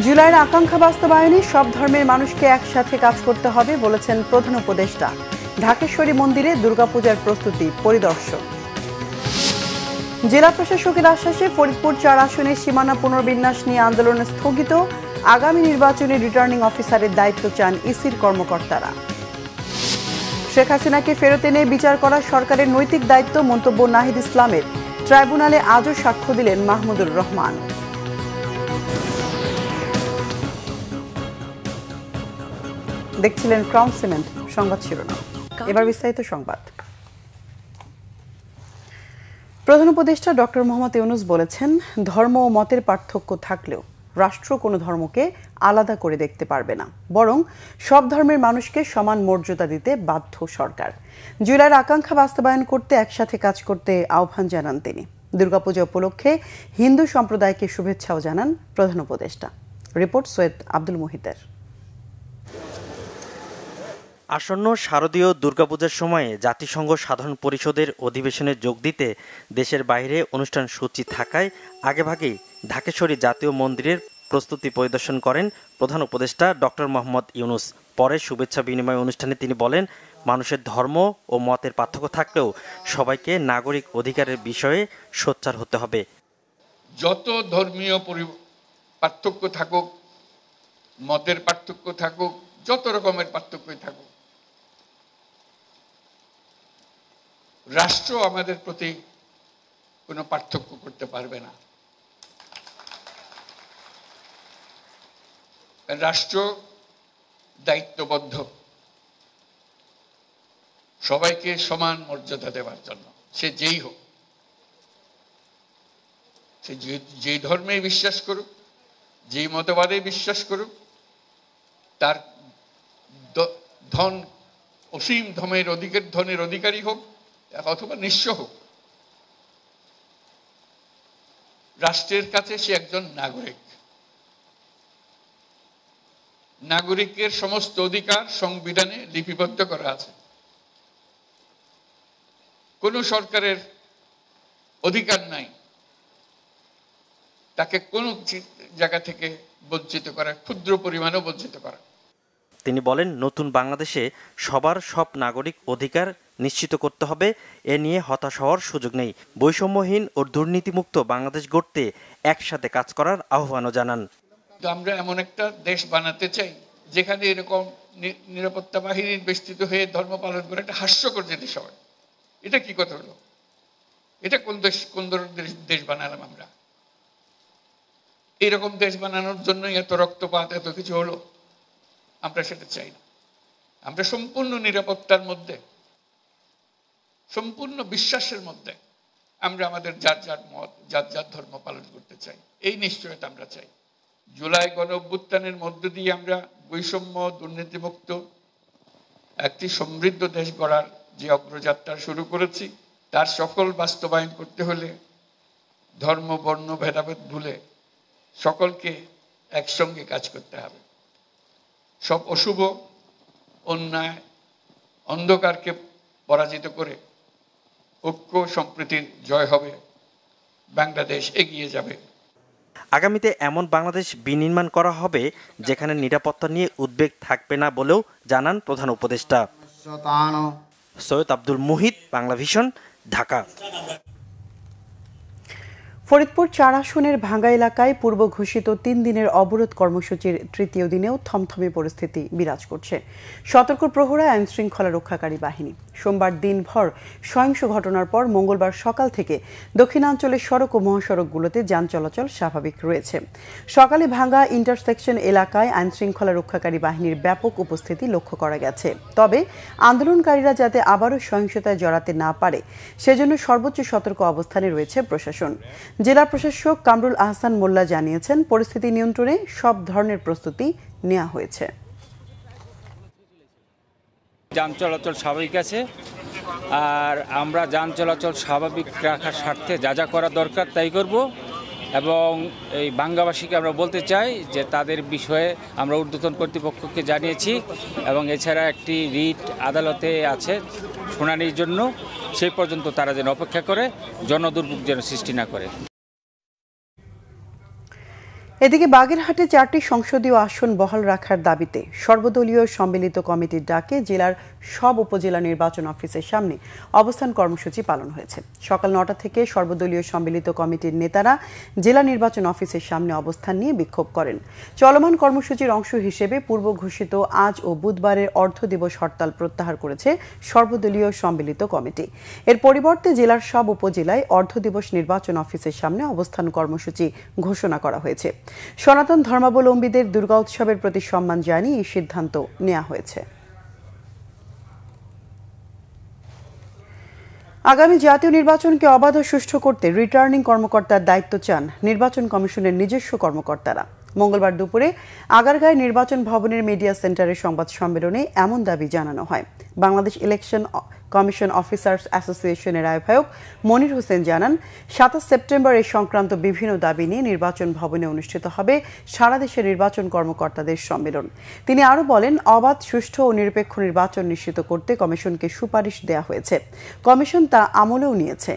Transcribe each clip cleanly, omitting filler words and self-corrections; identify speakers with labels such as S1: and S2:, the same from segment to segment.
S1: জুলাইয়ের আকাঙ্ক্ষা বাস্তবায়নে সব ধর্মের মানুষকে একসাথে কাজ করতে হবে বলেছেন প্রধান উপদেষ্টা। ঢাকেশ্বরী মন্দিরে দুর্গাপূজার প্রস্তুতি পরিদর্শন। জেলা প্রশাসকের আশ্বাসে ফরিদপুর ৪ আসনের সীমানা পুনর্বিন্যাস নিয়ে আন্দোলন স্থগিত। আগামী নির্বাচনে রিটার্নিং অফিসারের দায়িত্ব চান ইসির কর্মকর্তারা। শেখ হাসিনাকে ফেরত এনে বিচার করা সরকারের নৈতিক দায়িত্ব মন্তব্য নাহিদ ইসলামের। ট্রাইব্যুনালে আজও সাক্ষ্য দিলেন মাহমুদুর রহমান। দেখছিলেন ক্রাউন সিমেন্ট সংবাদ শিরোনাম। এবার বিস্তারিত সংবাদ। প্রধান উপদেষ্টা ডক্টর মোহাম্মদ ইউনূস বলেছেন, ধর্ম ও মতের পার্থক্য থাকলেও রাষ্ট্র কোনো ধর্মকে আলাদা করে দেখতে পারবে না, বরং সব ধর্মের মানুষকে সমান মর্যাদা দিতে বাধ্য সরকার। জুলাইয়ের আকাঙ্ক্ষা বাস্তবায়ন করতে একসাথে কাজ করতে আহ্বান জানান তিনি। দুর্গাপূজা উপলক্ষে হিন্দু সম্প্রদায়কে শুভেচ্ছাও জানান প্রধান উপদেষ্টা। রিপোর্ট সৈয়দ আব্দুল মুহিতের।
S2: আসন্ন শারদীয় দুর্গাপূজার সময়ে জাতিসংঘ সাধারণ পরিষদের অধিবেশনে যোগ দিতে দেশের বাইরে অনুষ্ঠান সূচি থাকায় আগেভাগেই ঢাকেশ্বরী জাতীয় মন্দিরের প্রস্তুতি পরিদর্শন করেন প্রধান উপদেষ্টা ডক্টর মোহাম্মদ ইউনূস। পরে শুভেচ্ছা বিনিময় অনুষ্ঠানে তিনি বলেন, মানুষের ধর্ম ও মতের পার্থক্য থাকলেও সবাইকে নাগরিক অধিকারের বিষয়ে সোচ্চার হতে হবে।
S3: যত ধর্মীয় পার্থক্য থাকুক, মতের পার্থক্য থাকুক, যত রকমের পার্থক্যই থাকুক, রাষ্ট্র আমাদের প্রতি কোনো পার্থক্য করতে পারবে না। রাষ্ট্র দায়িত্ববদ্ধ সবাইকে সমান মর্যাদা দেওয়ার জন্য। সে যেই হোক, সে যেই ধর্মে বিশ্বাস করুক, যেই মতবাদে বিশ্বাস করুক, তার ধন অসীম ধনের অধিকারী হোক অথবা নিঃস্ব হোক, রাষ্ট্রের কাছে সে একজন নাগরিক। নাগরিকের সমস্ত অধিকার সংবিধানে লিপিবদ্ধ করা আছে। কোনো সরকারের অধিকার নাই তাকে কোনো জায়গা থেকে বঞ্চিত করা, ক্ষুদ্র পরিমাণেও বঞ্চিত করা।
S2: তিনি বলেন, নতুন বাংলাদেশে সবার সব নাগরিক অধিকার নিশ্চিত করতে হবে। এ নিয়ে হতাশ হওয়ার সুযোগ নেই। বৈষম্যহীন ও দুর্নীতিমুক্ত বাংলাদেশ গড়তে একসাথে কাজ করার আহ্বানও জানান।
S3: আমরা এমন একটা দেশ বানাতে চাই যেখানে এরকম নিরাপত্তা বাহিনীর বেষ্টিত হয়ে ধর্ম পালন করে একটা হাস্যকর জিনিস হয়। এটা কি কথা হলো? এটা কোন ধরনের দেশ বানালাম আমরা? এরকম দেশ বানানোর জন্যই এত রক্তপাত, এত কিছু হলো? আমরা সেটা চাই না। আমরা সম্পূর্ণ নিরাপত্তার মধ্যে, সম্পূর্ণ বিশ্বাসের মধ্যে আমরা আমাদের যার যার মত, যার যার ধর্ম পালন করতে চাই। এই নিশ্চয়তা আমরা চাই। জুলাই গণ অভ্যুত্থানের মধ্য দিয়ে আমরা বৈষম্য, দুর্নীতিমুক্ত একটি সমৃদ্ধ দেশ গড়ার যে অগ্রযাত্রা শুরু করেছি, তার সকল বাস্তবায়ন করতে হলে ধর্ম, বর্ণ ভেদাভেদ ভুলে সকলকে একসঙ্গে কাজ করতে হবে। সব অশুভ, অন্যায়, অন্ধকারকে পরাজিত করে ঐক্য সম্প্রীতির জয় হবে। বাংলাদেশ এগিয়ে যাবে।
S2: আগামীতে এমন বাংলাদেশ বিনির্মাণ করা হবে যেখানে নিরাপত্তা নিয়ে উদ্বেগ থাকবে না বলেও জানান প্রধান উপদেষ্টা। সৈয়দ আব্দুল মুহিত, বাংলা ভিশন, ঢাকা।
S1: ফরিদপুর ৪ আসনের ভাঙ্গা এলাকায় পূর্ব ঘোষিত ৩ দিনের অবরোধ কর্মসূচির তৃতীয় দিনেও থমথমে পরিস্থিতি বিরাজ করছে। সতর্ক প্রহরায় আইন শৃঙ্খলা রক্ষাকারী বাহিনী। সোমবার দিনভর সহিংস ঘটনার পর মঙ্গলবার সকাল থেকে দক্ষিণাঞ্চলের সড়ক ও মহাসড়কগুলোতে যান চলাচল স্বাভাবিক রয়েছে। সকালে ভাঙ্গা ইন্টারসেকশন এলাকায় আইন শৃঙ্খলা রক্ষাকারী বাহিনীর ব্যাপক উপস্থিতি লক্ষ্য করা গেছে। তবে আন্দোলনকারীরা যাতে আবারও সহিংসতায় জড়াতে না পারে সেজন্য সর্বোচ্চ সতর্ক অবস্থানে রয়েছে প্রশাসন। জেলা প্রশাসক কামরুল আহসান মোল্লা জানিয়েছেন, পরিস্থিতি নিয়ন্ত্রণে সব ধরনের প্রস্তুতি নেওয়া হয়েছে।
S4: যান চলাচল স্বাভাবিক আছে, আর আমরা যান চলাচল স্বাভাবিক রাখার স্বার্থে যা যা করা দরকার তাই করব। এবং এই বাঙ্গাবাসীকে আমরা বলতে চাই যে তাদের বিষয়ে আমরা ঊর্ধ্বতন কর্তৃপক্ষকে জানিয়েছি এবং এছাড়া একটি রিট আদালতে আছে শুনানির জন্য। সেই পর্যন্ত তারা যেন অপেক্ষা করে, জনদুর্ভোগ যেন সৃষ্টি না করে।
S1: এদিকে বাগেরহাটে 4টি সংসদীয় আসন বহাল রাখার দাবিতে সর্বদলীয় সম্মিলিত কমিটির ডাকে জেলার সব উপজেলা নির্বাচন অফিসের সামনে অবস্থান কর্মসূচি পালন হয়েছে। সকাল 9টা থেকে সর্বদলীয় সম্মিলিত কমিটির নেতারা জেলা নির্বাচন অফিসের সামনে অবস্থান নিয়ে বিক্ষোভ করেন। চলমান কর্মসূচির অংশ হিসেবে পূর্ব ঘোষিত আজ ও বুধবারের অর্ধ দিবস হরতাল প্রত্যাহার করেছে সর্বদলীয় সম্মিলিত কমিটি। এর পরিবর্তে জেলার সব উপজেলায় অর্ধ দিবস নির্বাচন অফিসের সামনে অবস্থান কর্মসূচি ঘোষণা করা হয়েছে। সনাতন ধর্মাবলম্বীদের দুর্গা উৎসবের প্রতি সম্মান জানিয়ে এই সিদ্ধান্ত নেওয়া হয়েছে। আগামী জাতীয় নির্বাচনকে অবাধ ও সুষ্ঠু করতে রিটার্নিং কর্মকর্তার দায়িত্ব চান নির্বাচন কমিশনের নিজস্ব কর্মকর্তারা। মঙ্গলবার দুপুরে আগারগাঁও নির্বাচন ভবনের মিডিয়া সেন্টারের সংবাদ সম্মেলনে এমন দাবি জানানো হয়। বাংলাদেশ ইলেকশন কমিশন অফিসার্স অ্যাসোসিয়েশনের আহ্বায়ক মনির হোসেন জানান, 27 সেপ্টেম্বর এই সংক্রান্ত বিভিন্ন দাবি নিয়ে নির্বাচন ভবনে অনুষ্ঠিত হবে সারা দেশের নির্বাচন কর্মকর্তাদের সম্মেলন। তিনি আরও বলেন, অবাধ, সুষ্ঠু ও নিরপেক্ষ নির্বাচন নিশ্চিত করতে কমিশনকে সুপারিশ দেওয়া হয়েছে। কমিশন তা আমলেও নিয়েছে।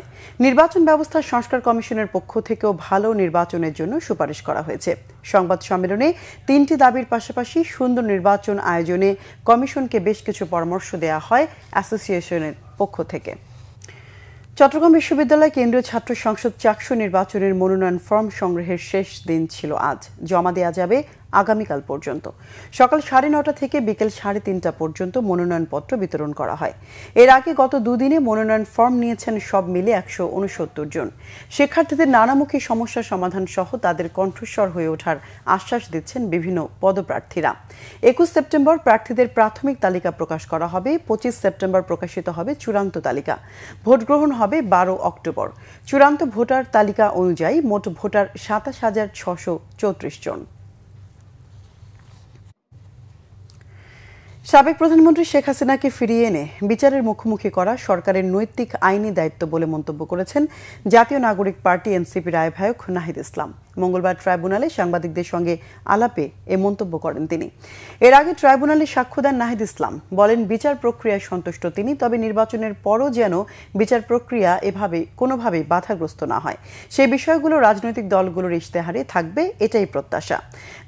S1: নির্বাচন ব্যবস্থা সংস্কার কমিশনের পক্ষ থেকেও ভালো নির্বাচনের জন্য সুপারিশ করা হয়েছে। সংবাদ সম্মেলনে 3টি দাবির পাশাপাশি সুন্দর নির্বাচন আয়োজনে কমিশনকে বেশ কিছু পরামর্শ দেওয়া হয় অ্যাসোসিয়েশনের পক্ষ থেকে। চট্টগ্রাম বিশ্ববিদ্যালয় কেন্দ্রীয় ছাত্র সংসদ চাকসু নির্বাচনের মনোনয়ন ফর্ম সংগ্রহের শেষ দিন ছিল আজ। জমা দেওয়া যাবে আগামীকাল পর্যন্ত। সকাল 9:30 থেকে বিকেল 3:30 পর্যন্ত মনোনয়নপত্র বিতরণ করা হয়। এর আগে গত দুদিনে মনোনয়ন ফর্ম নিয়েছেন সব মিলে 169 জন। শিক্ষার্থীদের নানামুখী সমস্যা সমাধান সহ তাদের কণ্ঠস্বর হয়ে ওঠার আশ্বাস দিচ্ছেন বিভিন্ন পদপ্রার্থীরা। 21 সেপ্টেম্বর প্রার্থীদের প্রাথমিক তালিকা প্রকাশ করা হবে। 25 সেপ্টেম্বর প্রকাশিত হবে চূড়ান্ত তালিকা। ভোট গ্রহণ হবে 12 অক্টোবর। চূড়ান্ত ভোটার তালিকা অনুযায়ী মোট ভোটার 27,634 জন। সাবেক প্রধানমন্ত্রী শেখ হাসিনাকে ফিরিয়ে এনে বিচারের মুখোমুখি করা সরকারের নৈতিক আইনি দায়িত্ব বলে মন্তব্য করেছেন জাতীয় নাগরিক পার্টি এনসিপির আহ্বায়ক নাহিদ ইসলাম। মঙ্গলবার ট্রাইব্যুনালে সাংবাদিকদের সঙ্গে আলাপে এ মন্তব্য করেন তিনি। এর আগে ট্রাইব্যুনালে সাক্ষ্য দেন নাহিদ ইসলাম। বলেন, বিচার প্রক্রিয়ায় সন্তুষ্ট তিনি, তবে নির্বাচনের পরও যেন বিচার প্রক্রিয়া কোনোভাবেই বাধাগ্রস্ত না হয়, সেই বিষয়গুলো রাজনৈতিক দলগুলোর ইশতেহারে থাকবে, এটাই প্রত্যাশা।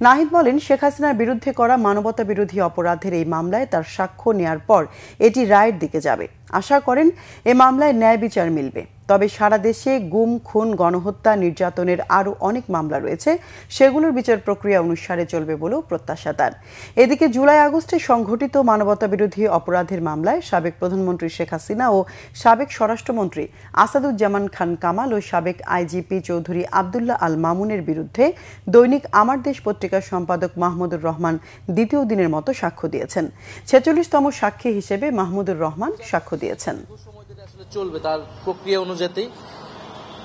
S1: নাহিদ বলেন, শেখ হাসিনার বিরুদ্ধে করা মানবতা বিরোধী অপরাধের এই মামলায় তার সাক্ষ্য নেয়ার পর এটি রায়ের দিকে যাবে। আশা করেন এ মামলায় ন্যায় বিচার মিলবে। তবে সারা দেশে গুম, খুন, গণহত্যা, নির্যাতনের আরও অনেক মামলা রয়েছে, সেগুলোর বিচার প্রক্রিয়া অনুসারে চলবে বলেও প্রত্যাশা তার। এদিকে জুলাই আগস্টে সংঘটিত মানবতা বিরোধী অপরাধের মামলায় সাবেক প্রধানমন্ত্রী শেখ হাসিনা ও সাবেক স্বরাষ্ট্রমন্ত্রী আসাদুজ্জামান খান কামাল ও সাবেক আইজিপি চৌধুরী আবদুল্লাহ আল মামুনের বিরুদ্ধে দৈনিক আমার দেশ পত্রিকার সম্পাদক মাহমুদুর রহমান দ্বিতীয় দিনের মতো সাক্ষ্য দিয়েছেন। 46তম সাক্ষী হিসেবে মাহমুদুর রহমান সাক্ষ্য দিয়েছেন।
S5: চলবে তার প্রক্রিয়া অনুযায়ী,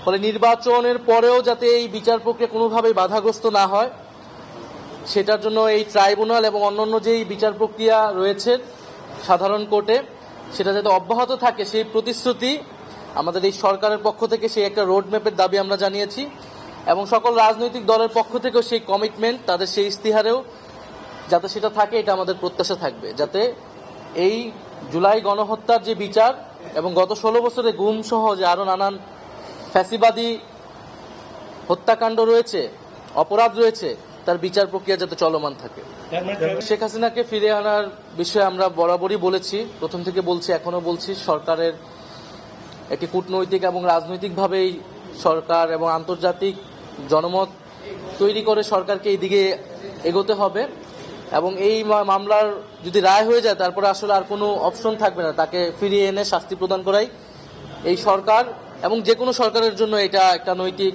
S5: ফলে নির্বাচনের পরেও যাতে এই বিচার প্রক্রিয়া কোনোভাবেই বাধাগ্রস্ত না হয়, সেটার জন্য এই ট্রাইব্যুনাল এবং অন্যান্য যেই বিচার প্রক্রিয়া রয়েছে সাধারণ কোর্টে, সেটা যাতে অব্যাহত থাকে সেই প্রতিশ্রুতি আমাদের এই সরকারের পক্ষ থেকে, সেই একটা রোডম্যাপের দাবি আমরা জানিয়েছি এবং সকল রাজনৈতিক দলের পক্ষ থেকেও সেই কমিটমেন্ট, তাদের সেই ইস্তিহারেও যাতে সেটা থাকে, এটা আমাদের প্রত্যাশা থাকবে, যাতে এই জুলাই গণহত্যার যে বিচার এবং গত 16 বছরে গুম সহ যে আরো নানান ফ্যাসিবাদী হত্যাকাণ্ড রয়েছে, অপরাধ রয়েছে, তার বিচার প্রক্রিয়া যাতে চলমান থাকে। শেখ হাসিনাকে ফিরে আনার বিষয়ে আমরা বরাবরই বলেছি, প্রথম থেকে বলছি, এখনো বলছি, সরকারের একটি কূটনৈতিক এবং রাজনৈতিকভাবেই সরকার এবং আন্তর্জাতিক জনমত তৈরি করে সরকারকে এই দিকে এগোতে হবে এবং এই মামলার যদি রায় হয়ে যায় তারপরে আসলে আর কোনো অপশন থাকবে না, তাকে ফিরিয়ে এনে শাস্তি প্রদান করাই এই সরকার এবং যে কোনো সরকারের জন্য এটা একটা নৈতিক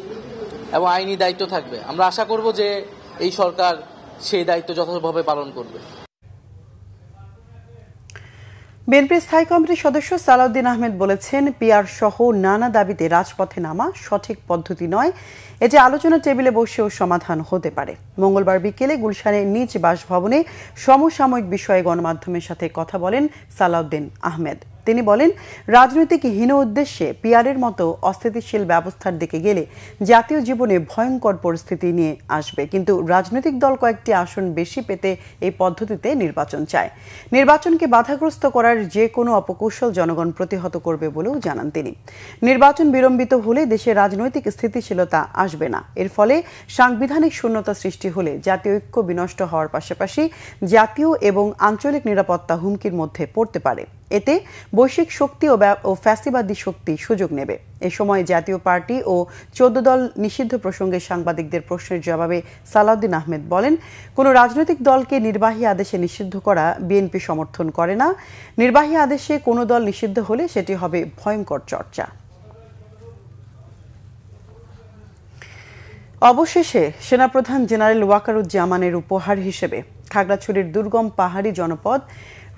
S5: এবং আইনি দায়িত্ব থাকবে। আমরা আশা করব যে এই সরকার সেই দায়িত্ব যথাযথভাবে পালন করবে।
S1: বিএনপির স্থায়ী কমিটির সদস্য সালাউদ্দিন আহমেদ বলেছেন, পিআর সহ নানা দাবিতে রাজপথে নামা সঠিক পদ্ধতি নয়, এটি আলোচনা টেবিলে বসেও সমাধান হতে পারে। মঙ্গলবার বিকেলে গুলশানের নিজ বাসভবনে সমসাময়িক বিষয়ে গণমাধ্যমের সাথে কথা বলেন সালাউদ্দিন আহমেদ। তিনি বলেন, রাজনৈতিক হীন উদ্দেশ্যে পিআরের মতো অস্থিতিশীল ব্যবস্থার দিকে গেলে জাতীয় জীবনে ভয়ঙ্কর পরিস্থিতি নিয়ে আসবে। কিন্তু রাজনৈতিক দল কয়েকটি আসন বেশি পেতে এই পদ্ধতিতে নির্বাচন চায়। নির্বাচনকে বাধাগ্রস্ত করার যে কোনো অপকৌশল জনগণ প্রতিহত করবে বলেও জানান তিনি। নির্বাচন বিলম্বিত হলে দেশে রাজনৈতিক স্থিতিশীলতা আসবে না। এর ফলে সাংবিধানিক শূন্যতা সৃষ্টি হলে জাতীয় ঐক্য বিনষ্ট হওয়ার পাশাপাশি জাতীয় এবং আঞ্চলিক নিরাপত্তা হুমকির মধ্যে পড়তে পারে। এতে বৈশ্বিক শক্তি ও ফ্যাসিবাদী শক্তি সুযোগ নেবে। এ সময় জাতীয় পার্টি ও 14 দল নিষিদ্ধ প্রসঙ্গে সাংবাদিকদের প্রশ্নের জবাবে সালাউদ্দিন আহমেদ বলেন, কোনো রাজনৈতিক দলকে নির্বাহী আদেশে নিষিদ্ধ করা বিএনপি সমর্থন করে না। নির্বাহী আদেশে কোনো দল নিষিদ্ধ হলে সেটি হবে ভয়ঙ্কর চর্চা। অবশেষে সেনাপ্রধান জেনারেল ওয়াকারুজ্জামানের উপহার হিসেবে খাগড়াছড়ির দুর্গম পাহাড়ি জনপদ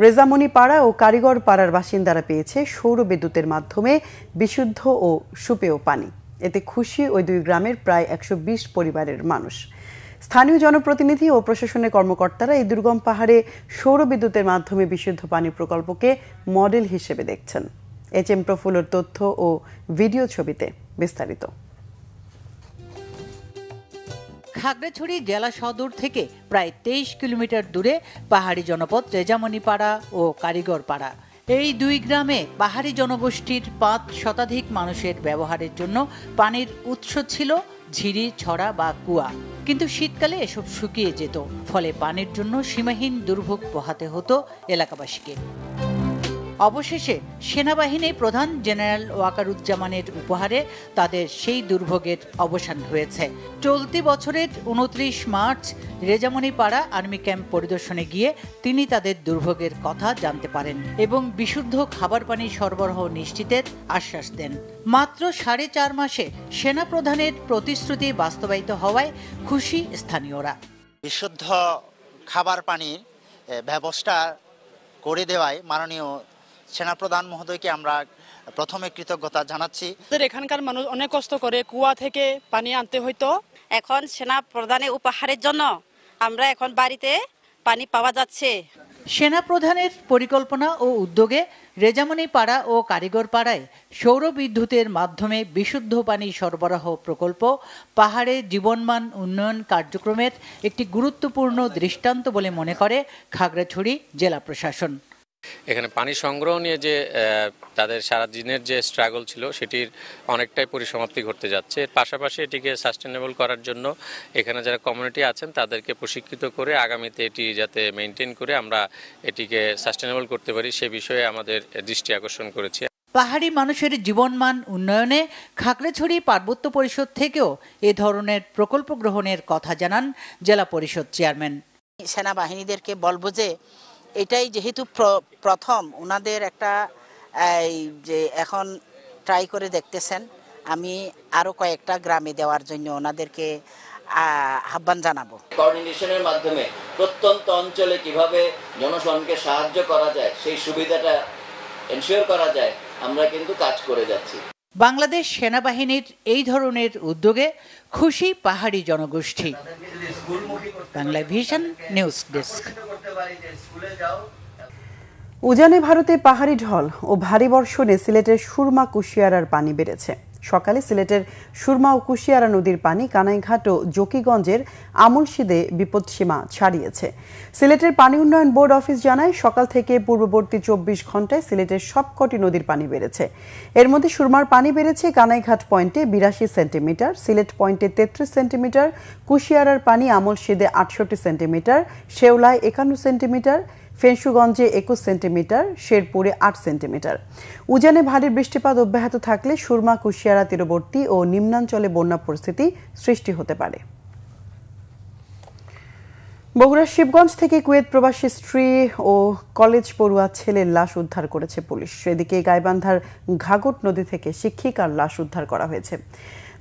S1: রেজামণিপাড়া ও কারিগর পাড়ার বাসিন্দারা পেয়েছে সৌর বিদ্যুতের মাধ্যমে বিশুদ্ধ ও সুপেয় পানি। এতে খুশি ওই দুই গ্রামের প্রায় 120 পরিবারের মানুষ। স্থানীয় জনপ্রতিনিধি ও প্রশাসনের কর্মকর্তারা এই দুর্গম পাহাড়ে সৌর বিদ্যুতের মাধ্যমে বিশুদ্ধ পানি প্রকল্পকে মডেল হিসেবে দেখছেন। HM প্রফুল্লর তথ্য ও ভিডিও ছবিতে বিস্তারিত।
S6: খাগড়াছড়ি জেলা সদর থেকে প্রায় 23 কিলোমিটার দূরে পাহাড়ি জনপদ রেজামণিপাড়া ও কারিগরপাড়া। এই দুই গ্রামে পাহাড়ি জনগোষ্ঠীর 5 শতাধিক মানুষের ব্যবহারের জন্য পানির উৎস ছিল ঝিরি, ছড়া বা কুয়া। কিন্তু শীতকালে এসব শুকিয়ে যেত, ফলে পানির জন্য সীমাহীন দুর্ভোগ পোহাতে হতো এলাকাবাসীকে। অবশেষে সেনাবাহিনী প্রধান জেনারেল ওয়াকারুজ্জামানের উপহারে তাদের সেই দুর্ভোগের অবসান হয়েছে। চলতি বছরের 29 মার্চ রেজামণিপাড়া আর্মি ক্যাম্প পরিদর্শনে গিয়ে তিনি তাদের দুর্ভোগের কথা জানতে পারেন এবং বিশুদ্ধ খাবার পানি সরবরাহ নিশ্চিতের আশ্বাস দেন। মাত্র 4.5 মাসে সেনাপ্রধানের প্রতিশ্রুতি বাস্তবায়িত হওয়ায় খুশি স্থানীয়রা।
S7: বিশুদ্ধ খাবার পানির ব্যবস্থা করে দেওয়ায় মাননীয় সেনাপ্রধান মহোদয়কে আমরা প্রথমে কৃতজ্ঞতা জানাচ্ছি।
S8: এখানকার মানুষ অনেক কষ্ট করে কুয়া থেকে পানি আনতে হইতো,
S9: এখন সেনাপ্রধানের উপহারের জন্য আমরা এখন বাড়িতে পানি পাওয়া যাচ্ছে।
S6: সেনাপ্রধানের পরিকল্পনা ও উদ্যোগে রেজামণিপাড়া ও কারিগরপাড়ায় সৌর বিদ্যুতের মাধ্যমে বিশুদ্ধ পানি সরবরাহ প্রকল্প পাহাড়ে জীবনমান উন্নয়ন কার্যক্রমের একটি গুরুত্বপূর্ণ দৃষ্টান্ত বলে মনে করে খাগড়াছড়ি জেলা প্রশাসন।
S10: এখানে পানি সংগ্রহ নিয়ে যে তাদের সারাদিনের যে স্ট্রাগল ছিল সেটির অনেকটাই পরিসমাপ্তি ঘটতে যাচ্ছে। এর পাশাপাশি এটিকে সাস্টেনেবল করার জন্য এখানে যারা কমিউনিটি আছেন তাদেরকে প্রশিক্ষিত করে আগামীতে এটি যাতে মেনটেন করে আমরা এটিকে সাস্টেনেবল করতে পারি সে বিষয়ে আমাদের দৃষ্টি আকর্ষণ করেছি।
S6: পাহাড়ি মানুষের জীবনমান উন্নয়নে খাগড়াছড়ি পার্বত্য পরিষদ থেকেও এ ধরনের প্রকল্প গ্রহণের কথা জানান জেলা পরিষদ চেয়ারম্যান।
S11: সেনাবাহিনীদেরকে বলবো যে এটাই যেহেতু প্রথম ওনাদের একটা যে এখন ট্রাই করে দেখতেছেন, আমি আরো কয়েকটা গ্রামে দেওয়ার জন্য ওনাদেরকে আহ্বান জানাবো।
S12: কোঅর্ডিনেশনের মাধ্যমে প্রত্যন্ত অঞ্চলে কিভাবে জনগণকে সাহায্য করা যায় সেই সুবিধাটা এনশিওর করা যায়, আমরা কিন্তু কাজ করে যাচ্ছি।
S6: বাংলাদেশ সেনাবাহিনীর এই ধরনের উদ্যোগে খুশি পাহাড়ি জনগোষ্ঠী। Bangla vision news desk.
S1: উজানে ভারতে পাহাড়ি ঢল ও ভারী বর্ষণে সিলেটের সুরমা কুশিয়ারার পানি বেড়েছে। সকালে সিলেটের সুরমা ও কুশিয়ারা নদীর পানি কানাইঘাট ও জকিগঞ্জের আমলশিদে বিপদসীমা ছাড়িয়েছে। সিলেটের পানি উন্নয়ন বোর্ড অফিস জানায়, সকাল থেকে পূর্ববর্তী 24 ঘন্টায় সিলেটের সবকটি নদীর পানি বেড়েছে। এর মধ্যে সুরমার পানি বেড়েছে কানাইঘাট পয়েন্টে 82 সেন্টিমিটার, সিলেট পয়েন্টে 33 সেন্টিমিটার, কুশিয়ারার পানি আমলশিদে 68 সেন্টিমিটার, শেওলায় 51 সেন্টিমিটার, ফেনসুগঞ্জে 21 সেন্টিমিটার, শেরপুরে 8 সেন্টিমিটার। উজানে ভারী বৃষ্টিপাত অব্যাহত থাকলে সুরমা কুশিয়ারা তীরবর্তী ও নিম্নাঞ্চলে বন্যা পরিস্থিতি সৃষ্টি হতে পারে। বগুড়ার শিবগঞ্জ থেকে কুয়েত প্রবাসী স্ত্রী ও কলেজ পড়ুয়া ছেলের লাশ উদ্ধার করেছে পুলিশ। এদিকে গাইবান্ধার ঘাগট নদী থেকে শিক্ষিকার লাশ উদ্ধার করা হয়েছে।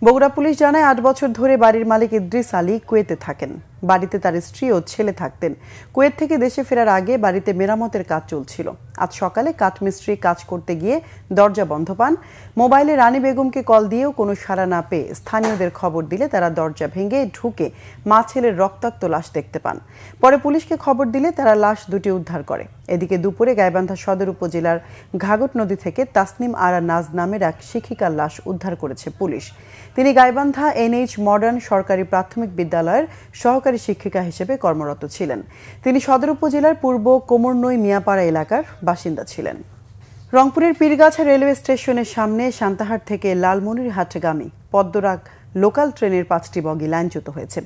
S1: বগুড়া পুলিশ জানায়, 8 বছর ধরে বাড়ির মালিক ইদ্রিস আলী কুয়েতে থাকেন। বাড়িতে তার স্ত্রী ও ছেলে থাকতেন। কুয়েত থেকে দেশে ফেরার আগে বাড়িতে মেরামতের কাজ চলছিল। আজ সকালে কাঠমিস্ত্রি কাজ করতে গিয়ে দরজা বন্ধ পান। মোবাইলে রানী বেগমকে কল দিয়েও কোনো সাড়া না পেয়ে স্থানীয়দের খবর দিলে তারা দরজা ভেঙে ঢুকে মা ছেলের রক্তাক্ত লাশ দেখতে পান। পরে পুলিশকে খবর দিলে তারা লাশ দুটি উদ্ধার করে। এদিকে দুপুরে গাইবান্ধা সদর উপজেলার ঘাগট নদী থেকে তাসনিম আরা নাজ নামের এক শিক্ষিকার লাশ উদ্ধার করেছে পুলিশ। তিনি গাইবান্ধা NH মডার্ন সরকারি প্রাথমিক বিদ্যালয়ের সহকারী শিক্ষিকা হিসেবে কর্মরত ছিলেন। তিনি সদর উপজেলার পূর্ব কোমরনই মিয়াপাড়া এলাকার বাসিন্দা ছিলেন। রংপুরের পীরগাছা রেলওয়ে স্টেশনের সামনে সান্তাহার থেকে লালমনিরহাটগামী পদ্মরাগ লোকাল ট্রেনের 5টি বগি লাইনচ্যুত হয়েছে।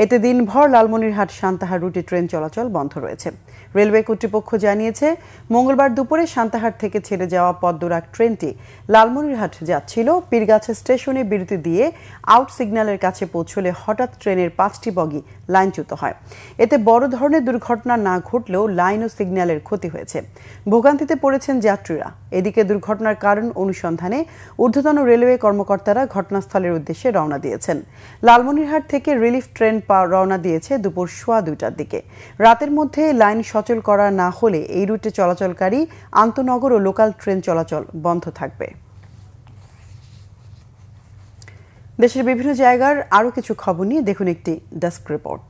S1: এতে দিনভর লালমনিরহাট সান্তাহার রুটে ট্রেন চলাচল বন্ধ রয়েছে। রেলওয়ে কর্তৃপক্ষ জানিয়েছে, মঙ্গলবার দুপুরে সান্তাহার থেকে ছেড়ে যাওয়া পদ্মরাগ ট্রেনটি লালমনিরহাট যাচ্ছিল। পীরগাছা স্টেশনে বিরতি দিয়ে আউট সিগন্যালের কাছে পৌঁছলে হঠাৎ ট্রেনের 5টি বগি লাইনচ্যুত হয়। এতে বড় ধরনের দুর্ঘটনা না ঘটলেও লাইন ও সিগন্যালের ক্ষতি হয়েছে। ভোগান্তিতে পড়েছেন যাত্রীরা। এদিকে দুর্ঘটনার কারণ অনুসন্ধানে ঊর্ধ্বতন রেলওয়ে কর্মকর্তারা ঘটনাস্থলের উদ্দেশ্যে রওনা দিয়েছেন। লালমনিরহাট থেকে রিলিফ ট্রেন রওনা দিয়েছে দুপুর 2:15টার দিকে। রাতের মধ্যে লাইন সচল করা না হলে এই রুটে চলাচলকারী আন্তনগর ও লোকাল ট্রেন চলাচল বন্ধ থাকবে। দেশের বিভিন্ন জায়গার আরো কিছু খবর নিয়ে দেখুন একটি ডেস্ক রিপোর্ট।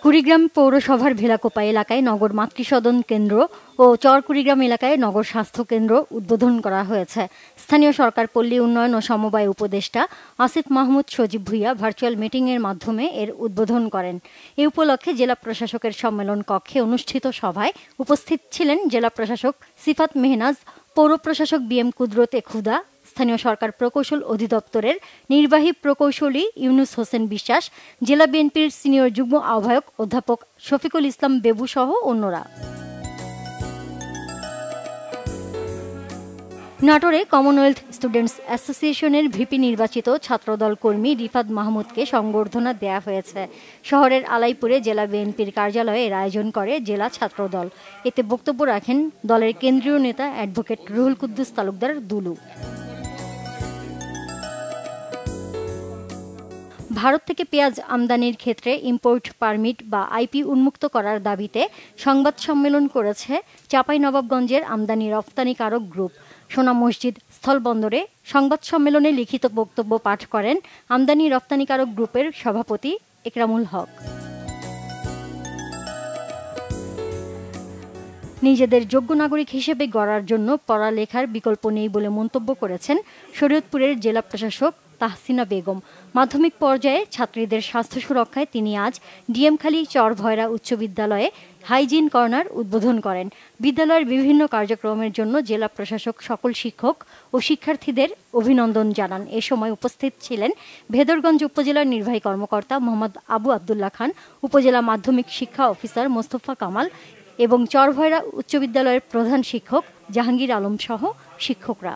S13: কুড়িগ্রাম পৌরসভার ভেলাকোপা এলাকায় নগর মাতৃসদন কেন্দ্র ও চর কুড়িগ্রাম এলাকায় নগর স্বাস্থ্য কেন্দ্র উদ্বোধন করা হয়েছে। স্থানীয় সরকার পল্লী উন্নয়ন ও সমবায় উপদেষ্টা আসিফ মাহমুদ সজীব ভুইয়া ভার্চুয়াল মিটিংয়ের মাধ্যমে এর উদ্বোধন করেন। এ উপলক্ষে জেলা প্রশাসকের সম্মেলন কক্ষে অনুষ্ঠিত সভায় উপস্থিত ছিলেন জেলা প্রশাসক সিফাত মেহনাজ, পৌর প্রশাসক BM কুদরতে খুদা, স্থানীয় সরকার প্রকৌশল অধিদপ্তরের নির্বাহী প্রকৌশলী ইউনুস হোসেন বিশ্বাস, জেলা বিএনপির সিনিয়র যুগ্ম আহ্বায়ক অধ্যাপক শফিকুল ইসলাম বেবু সহ অন্যরা। নাটোরে কমনওয়েলথ স্টুডেন্টস অ্যাসোসিয়েশনের ভিপি নির্বাচিত ছাত্রদল কর্মী রিফাত মাহমুদকে সংবর্ধনা দেয়া হয়েছে। শহরের আলাইপুরে জেলা বিএনপির কার্যালয়ে এর আয়োজন করে জেলা ছাত্রদল। এতে বক্তব্য রাখেন দলের কেন্দ্রীয় নেতা অ্যাডভোকেট রুহুল কুদ্দুস তালুকদার দুলু। ভারত থেকে পেঁয়াজ আমদানির ক্ষেত্রে ইম্পোর্ট পারমিট বা IP উন্মুক্ত করার দাবিতে সংবাদ সম্মেলন করেছে চাঁপাইনবাবগঞ্জের আমদানি রপ্তানিকারক গ্রুপ। সোনা মসজিদ স্থলবন্দরে সংবাদ সম্মেলনে লিখিত বক্তব্য পাঠ করেন আমদানি রপ্তানিকারক গ্রুপের সভাপতি একরামুল হক। নিজেদের যোগ্য নাগরিক হিসেবে গড়ার জন্য পড়ালেখার বিকল্প নেই বলে মন্তব্য করেছেন শরীয়তপুরের জেলা প্রশাসক তাহসিনা বেগম। মাধ্যমিক পর্যায়ে ছাত্রীদের স্বাস্থ্য সুরক্ষায় তিনি আজ ডিএমখালী চরভয়রা উচ্চ বিদ্যালয়ে হাইজিন কর্নার উদ্বোধন করেন। বিদ্যালয়ের বিভিন্ন কার্যক্রমের জন্য জেলা প্রশাসক সকল শিক্ষক ও শিক্ষার্থীদের অভিনন্দন জানান। এ সময় উপস্থিত ছিলেন ভেদরগঞ্জ উপজেলার নির্বাহী কর্মকর্তা মোহাম্মদ আবু আবদুল্লাহ খান, উপজেলা মাধ্যমিক শিক্ষা অফিসার মোস্তফা কামাল এবং চরভয়রা উচ্চ বিদ্যালয়ের প্রধান শিক্ষক জাহাঙ্গীর আলম সহ শিক্ষকরা।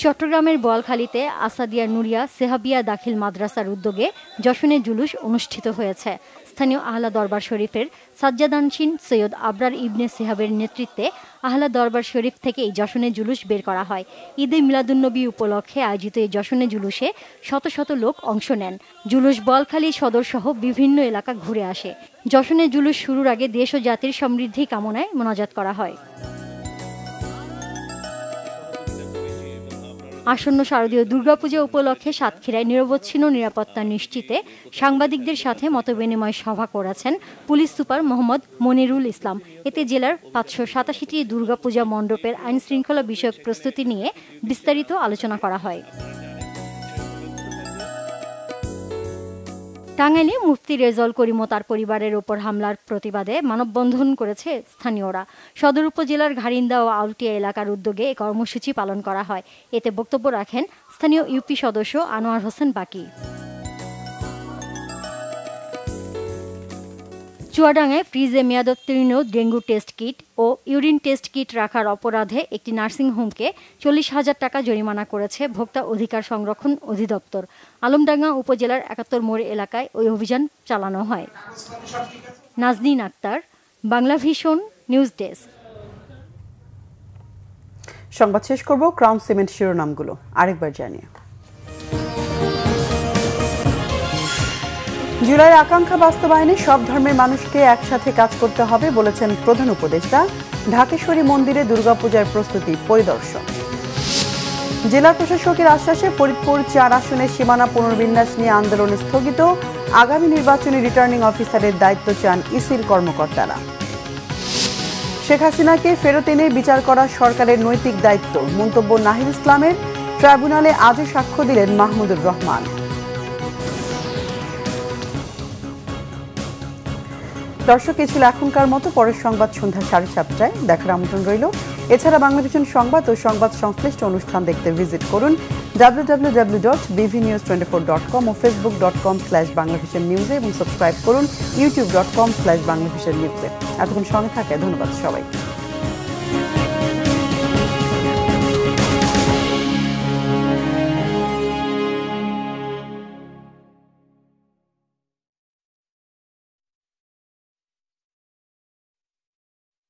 S13: চট্টগ্রামের বোয়ালখালীতে আসাদিয়া নুরিয়া সেহাবিয়া দাখিল মাদ্রাসার উদ্যোগে যশনে জুলুস অনুষ্ঠিত হয়েছে। স্থানীয় আহলা দরবার শরীফের সাজ্জাদানশীন সৈয়দ আবরার ইবনে সেহাবের নেতৃত্বে আহলা দরবার শরীফ থেকে এই যশনে জুলুস বের করা হয়। ঈদে মিলাদুন্নবী উপলক্ষে আয়োজিত এই যশনে জুলুসে শত শত লোক অংশ নেন। জুলুস বোয়ালখালী সদর সহ বিভিন্ন এলাকা ঘুরে আসে। যশনে জুলুস শুরুর আগে দেশ ও জাতির সমৃদ্ধি কামনায় মোনাজাত করা হয়। আসন্ন শারদীয় দুর্গাপূজা উপলক্ষে সাতক্ষীরায় নিরবচ্ছিন্ন নিরাপত্তা নিশ্চিতে সাংবাদিকদের সাথে মতবিনিময় সভা করেছেন পুলিশ সুপার মোহাম্মদ মনিরুল ইসলাম। এতে জেলার 587টি দুর্গাপূজা মণ্ডপের আইন শৃঙ্খলা বিষয়ক প্রস্তুতি নিয়ে বিস্তারিত আলোচনা করা হয়। টাঙ্গাইলে মুফতি রেজাউল করিম ও তার পরিবারের ওপর হামলার প্রতিবাদে মানববন্ধন করেছে স্থানীয়রা। সদর উপজেলার ঘারিন্দা ও আউটিয়া এলাকার উদ্যোগে এই কর্মসূচি পালন করা হয়। এতে বক্তব্য রাখেন স্থানীয় ইউপি সদস্য আনোয়ার হোসেন বাকি। চুয়াডাঙ্গায় ফ্রিজে মেয়াদোত্তীর্ণ ডেঙ্গু টেস্ট কিট ও ইউরিন টেস্ট কিট রাখার অপরাধে একটি নার্সিংহোমকে 40,000 টাকা জরিমানা করেছে ভোক্তা অধিকার সংরক্ষণ অধিদপ্তর। আলমডাঙ্গা উপজেলার 71 মোড় এলাকায় ওই অভিযান চালানো হয়। Nazneen Akter, Bangla vision news desk.
S1: সংবাদ শেষ করব ক্রাউন সিমেন্ট শিরোনামগুলো আরেকবার জানিয়ে। জুলাইয়ের আকাঙ্ক্ষা বাস্তবায়নে সব ধর্মের মানুষকে একসাথে কাজ করতে হবে বলেছেন প্রধান উপদেষ্টা। ঢাকেশ্বরী মন্দিরে দুর্গাপূজার প্রস্তুতি পরিদর্শন। জেলা প্রশাসকের আশ্বাসে ফরিদপুর 4 আসনের সীমানা পুনর্বিন্যাস নিয়ে আন্দোলন স্থগিত। আগামী নির্বাচনে রিটার্নিং অফিসারের দায়িত্ব চান ইসির কর্মকর্তারা। শেখ হাসিনাকে ফেরত এনে বিচার করা সরকারের নৈতিক দায়িত্ব মন্তব্য নাহিদ ইসলামের। ট্রাইব্যুনালে আজও সাক্ষ্য দিলেন মাহমুদুর রহমান। দর্শক, এই ছিল এখনকার মতো। পরের সংবাদ সন্ধ্যা 7:30টায় দেখার আমন্ত্রণ রইল। এছাড়া বাংলাভিশন সংবাদ ও সংবাদ সংশ্লিষ্ট অনুষ্ঠান দেখতে ভিজিট করুন www.bvnews24.com ও facebook.com/banglavisionnews এবং সাবস্ক্রাইব করুন youtube.com/banglavisionnews। এতক্ষণ সঙ্গে থাকে ধন্যবাদ সবাই।